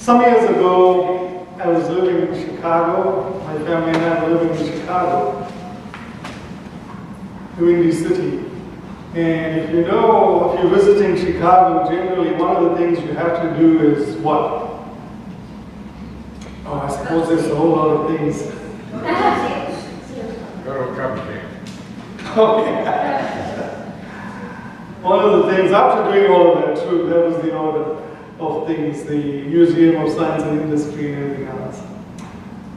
Some years ago, I was living in Chicago. My family and I were living in Chicago, the Windy City. And if you know, if you're visiting Chicago, generally one of the things you have to do is what? Oh, I suppose there's a whole lot of things. Go to a cup of tea. Oh, yeah. One of the things, after doing all of that, too, that was the order of things, the Museum of Science and Industry and everything else.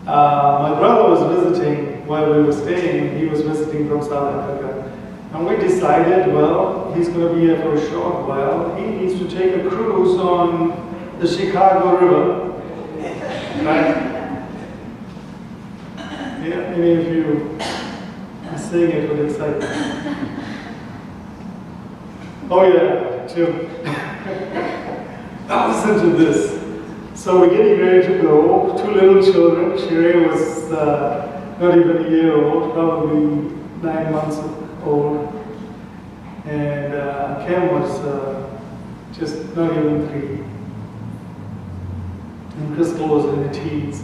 My brother was visiting while we were staying. He was visiting from South Africa. And we decided, well, he's going to be here for a short while. He needs to take a cruise on the Chicago River. Right? Yeah, many of you are saying it with excitement. Oh yeah, Jim. Now listen to this. So we're getting ready to go. 2 little children. Sheree was not even a year old, probably 9 months old. And Cam was just not even 3. And Crystal was in the teens.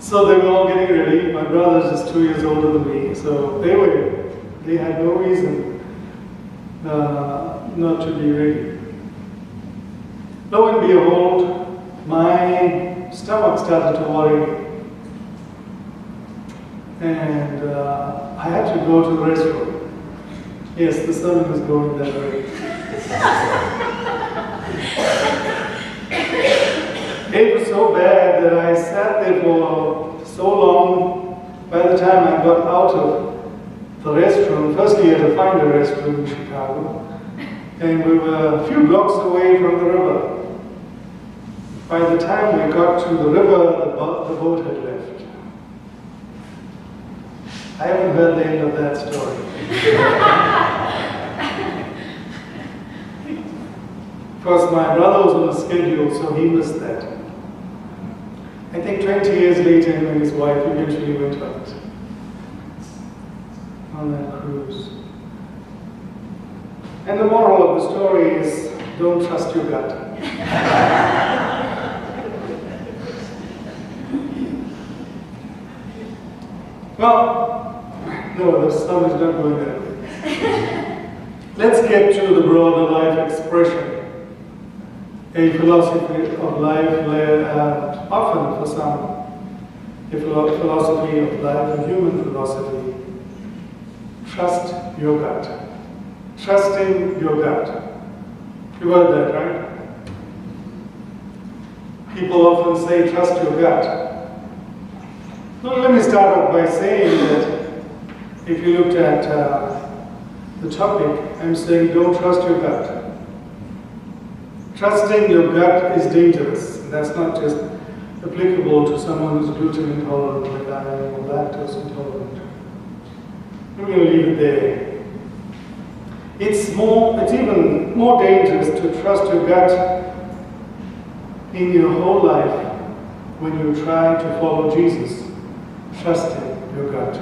So they were all getting ready. My brother's just 2 years older than me, so they had no reason not to be ready. Lo and behold, my stomach started to worry me. And I had to go to the restroom. Yes, the sermon is going that way. It was so bad that I sat there for so long. By the time I got out of the restroom, first we had to find a restroom in Chicago, and we were a few blocks away from the river. By the time we got to the river, the boat had left. I haven't heard the end of that story. Of course, my brother was on a schedule, so he missed that. I think 20 years later, him and his wife eventually went out on that cruise. And the moral of the story is, don't trust your gut. Well, no, the sun is not going that way. Let's get to the broader life expression. A philosophy of life, often for some, a philosophy of life, a human philosophy. Trust your gut. Trusting your gut. You heard that, right? People often say, trust your gut. Well, let me start off by saying that if you looked at the topic, I'm saying don't trust your gut. Trusting your gut is dangerous. And that's not just applicable to someone who's gluten intolerant like I am or lactose intolerant. I'm going to leave it there. It's even more dangerous to trust your gut in your whole life when you try to follow Jesus. Trusting your gut.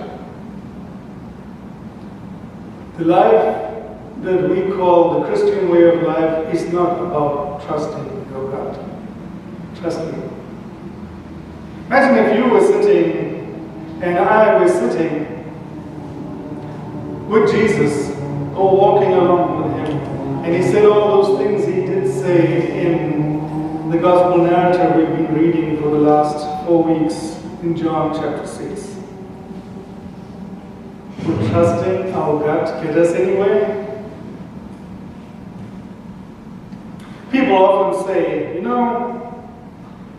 The life that we call the Christian way of life is not about trusting your gut. Trust me. Imagine if you were sitting and I was sitting with Jesus or walking along with him, and he said all those things he did say in the gospel narrative we've been reading for the last 4 weeks in John chapter 6. Would trusting our gut get us anywhere? People often say, you know,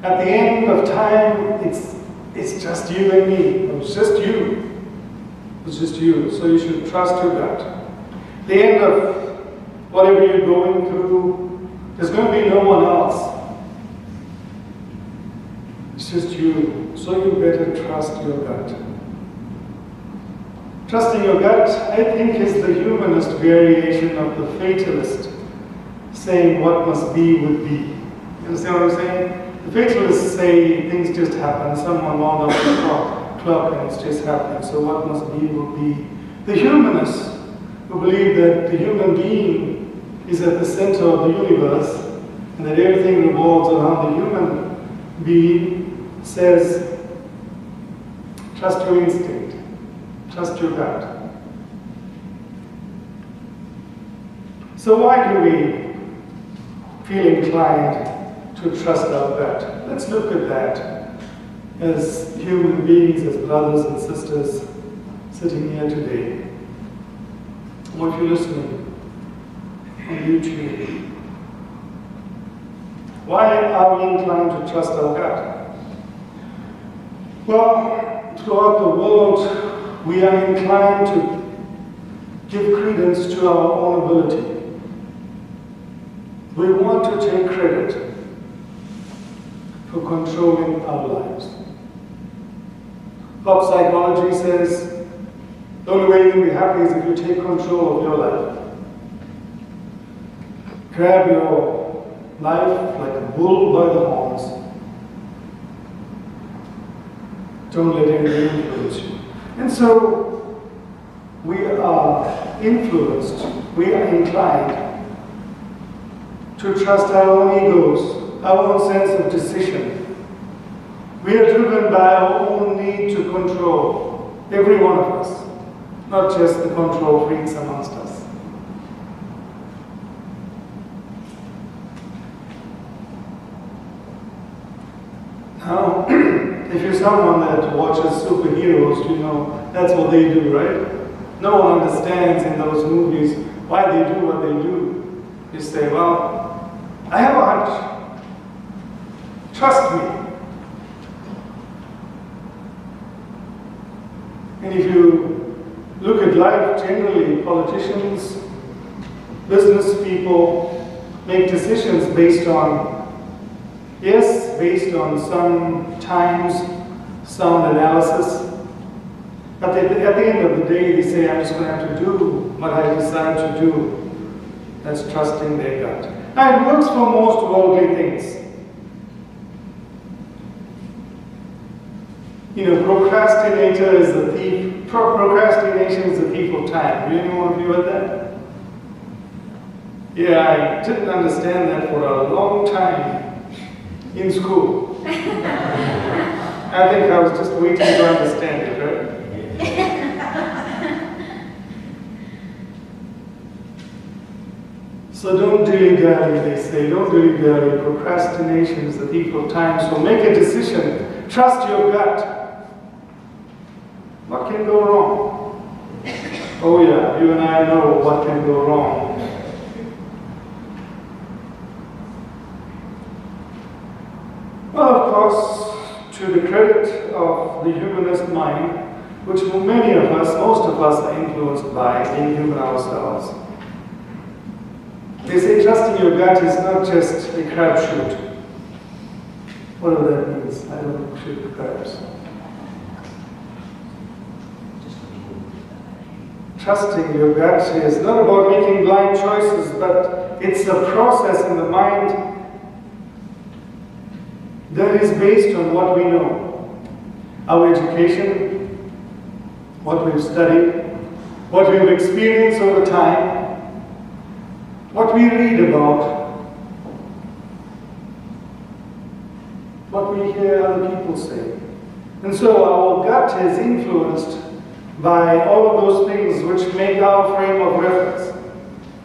at the end of time, it's just you and me. It's just you. It's just you. So you should trust your gut. The end of whatever you're going through, there's going to be no one else. It's just you. So you better trust your gut. Trusting your gut, I think, is the humanist variation of the fatalist, saying what must be would be. You understand what I'm saying? The fatalists say things just happen. Someone wound up the clock and it's just happening. So what must be will be. The humanists who believe that the human being is at the center of the universe and that everything revolves around the human being, says, trust your instinct, trust your gut. So why do we feel inclined to trust our gut? Let's look at that as human beings, as brothers and sisters sitting here today. Or if you're listening on YouTube, why are we inclined to trust our gut? Well, throughout the world, we are inclined to give credence to our own ability. We want to take credit for controlling our lives. Pop psychology says the only way you can be happy is if you take control of your life. Grab your life like a bull by the horns. Don't let anything influence you. And so we are influenced, we are inclined to trust our own egos, our own sense of decision. We are driven by our own need to control, every one of us, not just the control freaks amongst us. Now, if you're someone that watches superheroes, you know that's what they do, right? No one understands in those movies why they do what they do. You say, well, I have a hunch. Trust me. And if you look at life generally, politicians, business people make decisions based on sometimes sound analysis. But at the end of the day, they say, I'm just going to have to do what I decide to do. That's trusting their gut. Now, it works for most worldly things. You know, procrastination is the thief of time. Do anyone of you heard that? Yeah, I didn't understand that for a long time in school. I think I was just waiting to understand it, right? So don't dilly-dally, they say. Don't dilly-dally. Procrastination is the thief of time. So make a decision. Trust your gut. What can go wrong? Oh yeah, you and I know what can go wrong. Well, of course, to the credit of the humanist mind, which many of us, most of us, are influenced by, being human ourselves. They say trusting your gut is not just a crapshoot. Whatever that means, I don't shoot the crabs. Trusting your gut is not about making blind choices, but it's a process in the mind that is based on what we know. Our education, what we've studied, what we've experienced over time, what we read about, what we hear other people say. And so our gut is influenced by all of those things which make our frame of reference.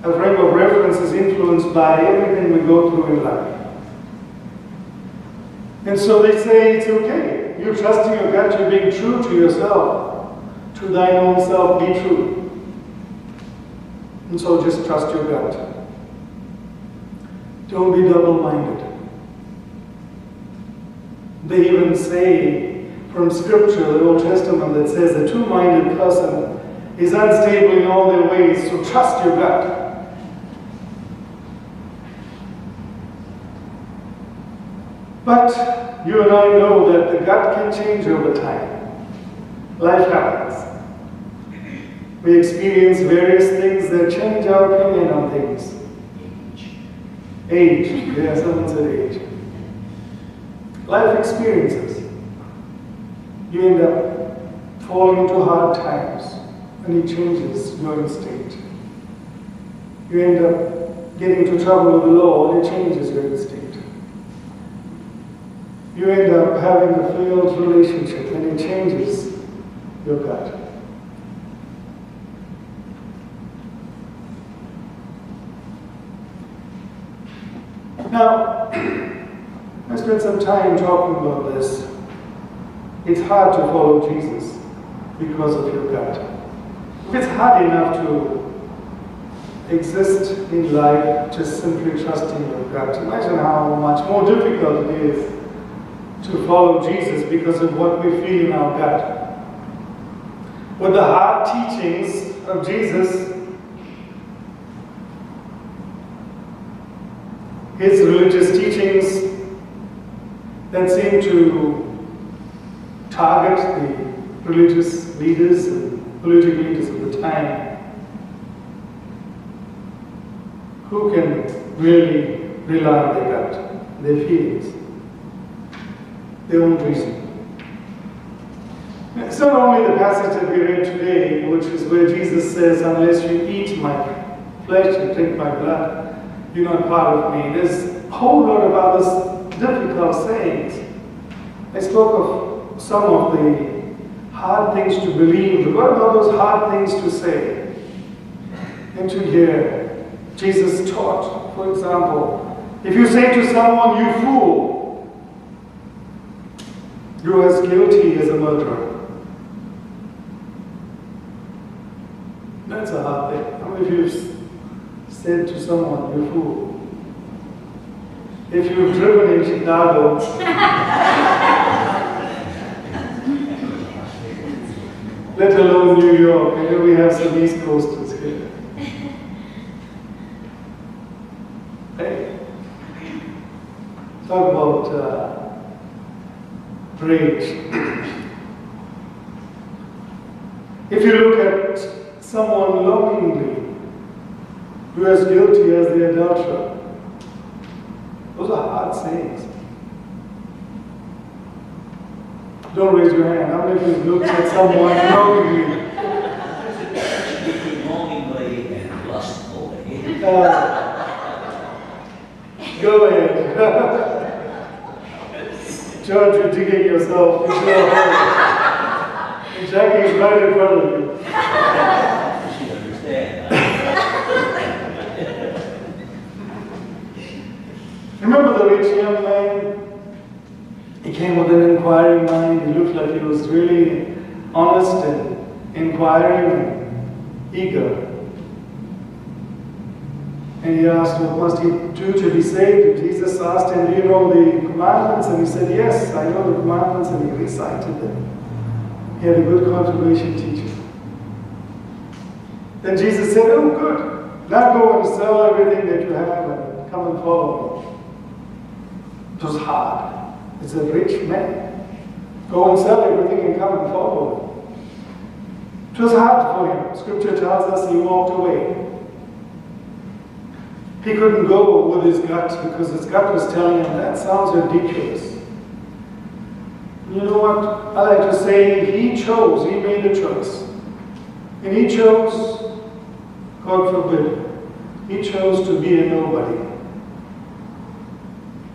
Our frame of reference is influenced by everything we go through in life. And so they say it's okay. You're trusting your gut, you're being true to yourself. To thine own self be true. And so just trust your gut. Don't be double-minded. They even say from Scripture, the Old Testament, that says a two-minded person is unstable in all their ways, so trust your gut. But you and I know that the gut can change over time. Life happens. We experience various things that change our opinion on things. Age. Yeah, someone said age. Life experiences. You end up falling into hard times, and it changes your instinct. you end up getting into trouble with the law and it changes your instinct. You end up having a failed relationship and it changes your gut. Now, I spent some time talking about this. It's hard to follow Jesus because of your gut. If it's hard enough to exist in life just simply trusting your gut, imagine how much more difficult it is to follow Jesus because of what we feel in our gut. With the hard teachings of Jesus, his religious teachings that seem to target the religious leaders and political leaders of the time, who can really rely on their gut, their feelings, their own reason. It's not only the passage that we read today, which is where Jesus says, unless you eat my flesh and drink my blood, you're not part of me. There's a whole lot of other difficult sayings. I spoke of some of the hard things to believe, but what about those hard things to say and to hear? Jesus taught, for example, if you say to someone, you fool, you're as guilty as a murderer. That's a hard thing. How many of you said to someone, you fool? If you've driven in Chicago, let alone New York, and here we have some East Coasters here. Hey, talk about rage. If you look at someone longingly, you're as guilty as the adulterer. Those are hard sayings. Don't raise your hand. How many of you looked at someone longingly? Longingly and lustfully. Go ahead. George, you're digging yourself into a hole. And Jackie's right in front of you. She understands. Remember the rich young man? He came with an inquiring mind. He looked like he was really honest and inquiring and eager. And he asked, what must he do to be saved? And Jesus asked him, do you know the commandments? And he said, yes, I know the commandments. And he recited them. He had a good confirmation teacher. Then Jesus said, oh, good. Now go and sell everything that you have and come and follow me. It was hard. It's a rich man. Go and sell everything and come and follow him. It was hard for him. Scripture tells us he walked away. He couldn't go with his gut because his gut was telling him, that sounds ridiculous. You know what? I like to say he chose, he made a choice. And he chose, God forbid, he chose to be a nobody.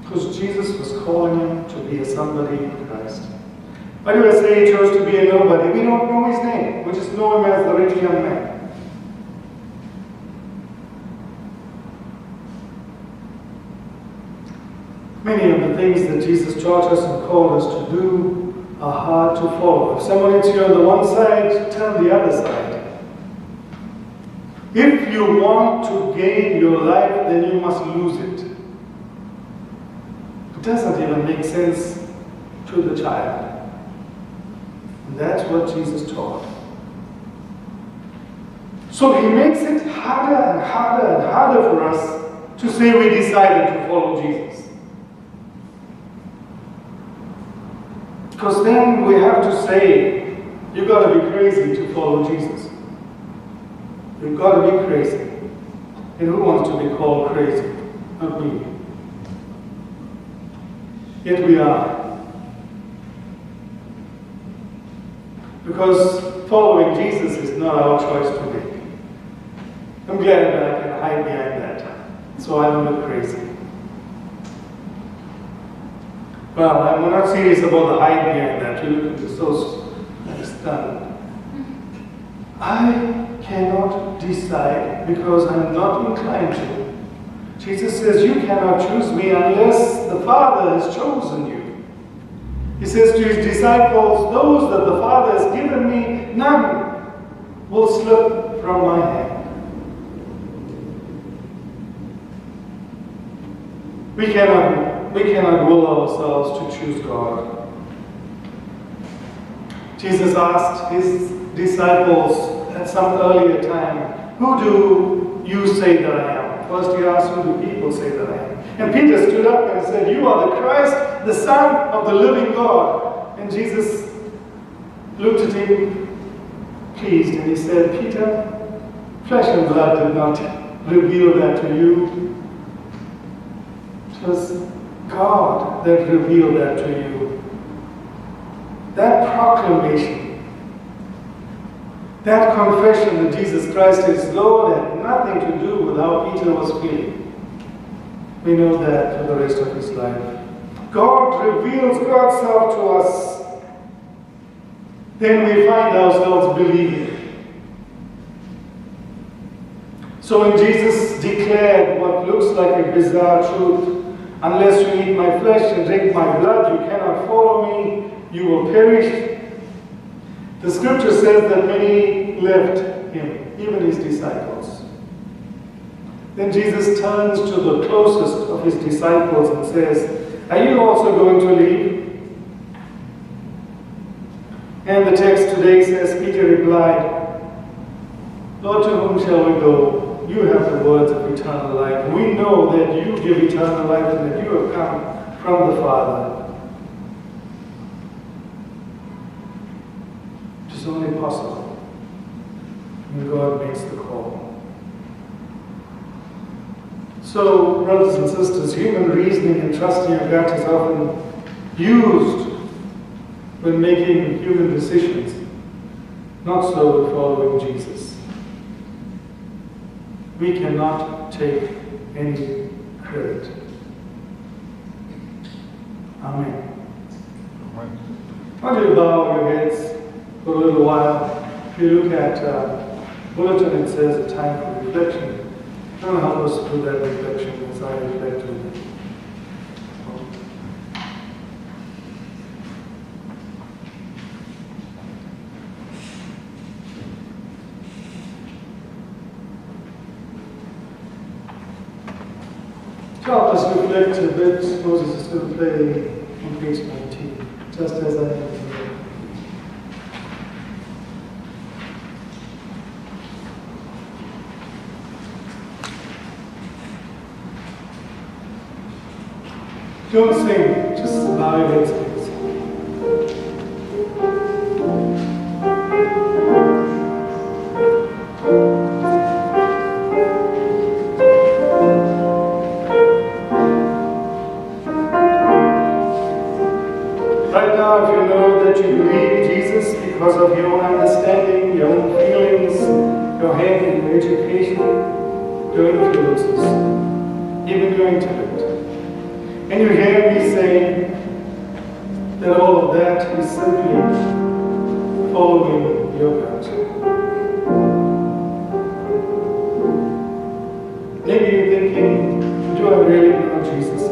Because Jesus was calling him to be a somebody in Christ. Why do I say he chose to be a nobody? We don't know his name. We just know him as the rich young man. Many of the things that Jesus taught us and called us to do are hard to follow. If someone hits you on the one side, tell the other side. If you want to gain your life, then you must lose it. It doesn't even make sense to the child. And that's what Jesus taught. So he makes it harder and harder and harder for us to say we decided to follow Jesus. Because then we have to say, you've got to be crazy to follow Jesus. You've got to be crazy. And who wants to be called crazy? Not me. Yet we are. Because following Jesus is not our choice to make. I'm glad that I can hide behind that. So I don't look crazy. Well, I'm not serious about the hide behind that. You look so stunned. I cannot decide because I'm not inclined to. Jesus says, you cannot choose me unless the Father has chosen you. He says to his disciples, those that the Father has given me, none will slip from my hand. We cannot will ourselves to choose God. Jesus asked his disciples at some earlier time, who do you say that I am? First he asked, who do people say that I am? And Peter stood up and said, you are the Christ, the Son of the living God. And Jesus looked at him, pleased, and he said, Peter, flesh and blood did not reveal that to you. It was God that revealed that to you. That proclamation, that confession that Jesus Christ is Lord had nothing to do with how Peter was feeling. We know that for the rest of his life. God reveals God's self to us. Then we find ourselves believing. So when Jesus declared what looks like a bizarre truth, unless you eat my flesh and drink my blood, you cannot follow me, you will perish. The scripture says that many left him, even his disciples. Then Jesus turns to the closest of his disciples and says, are you also going to leave? And the text today says, Peter replied, Lord, to whom shall we go? You have the words of eternal life. We know that you give eternal life and that you have come from the Father. It is only possible when God makes the call. So, brothers and sisters, human reasoning and trusting your gut is often used when making human decisions, not so with following Jesus. We cannot take any credit. Amen. I want you to bow your heads for a little while. If you look at bulletin, it says a time for reflection. I want to help us through that reflection as I reflect on it. Help us reflect a bit. Moses is going to play on page 19, just as I am here. Don't sing, just bow your heads, please. Because of your own understanding, your own feelings, your head and your education, your influences, even your intellect. And you hear me say that all of that is simply following your gut. Maybe you're thinking, do I really know Jesus?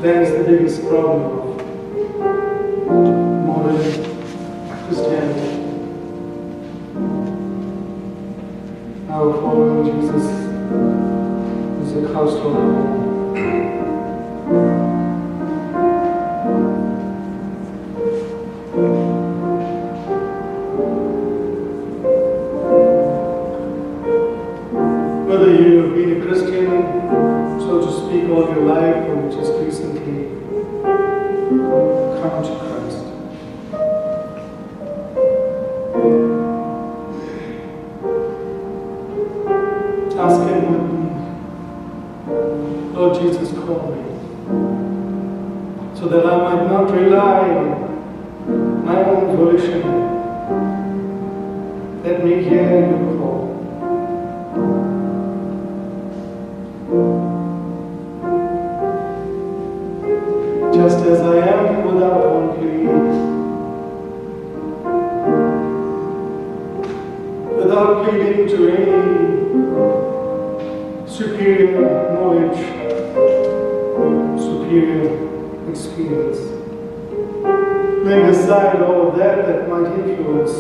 That is the biggest problem of modern Christianity. Our following Jesus is a household home. Whether you have been a Christian, so to speak, all your life, or just recently come to Christ. Ask Him my own volition. Let me hear you call. Just as I am without one plea, without pleading to any superior knowledge, superior experience. Laying aside all of that might influence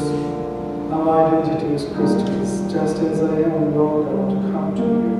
our identity as Christians, just as I am, Lord, I want to come to you.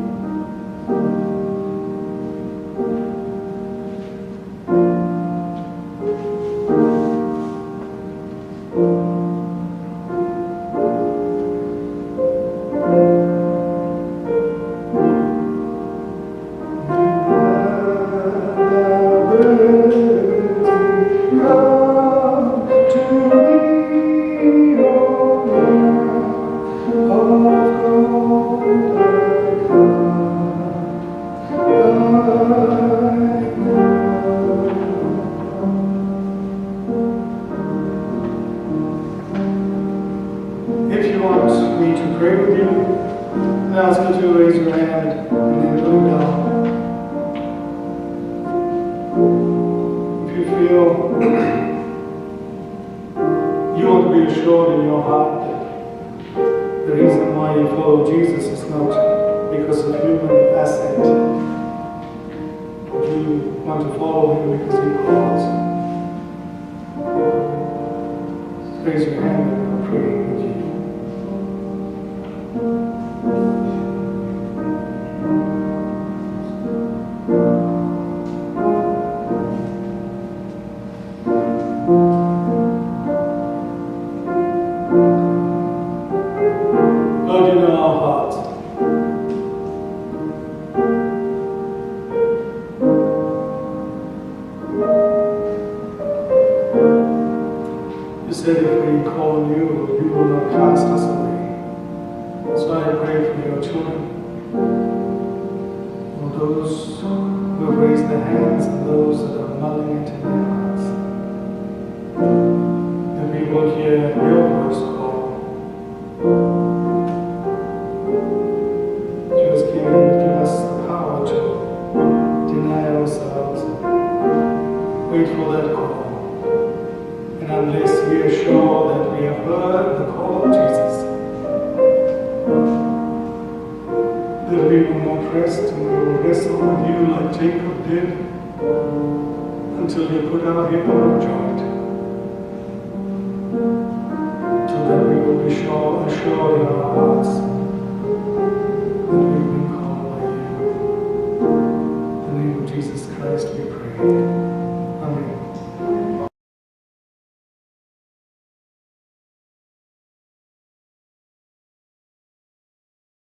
Jacob did until he put our hip on a joint, so that we will be assured in our hearts that we've been called by you. In the name of Jesus Christ we pray.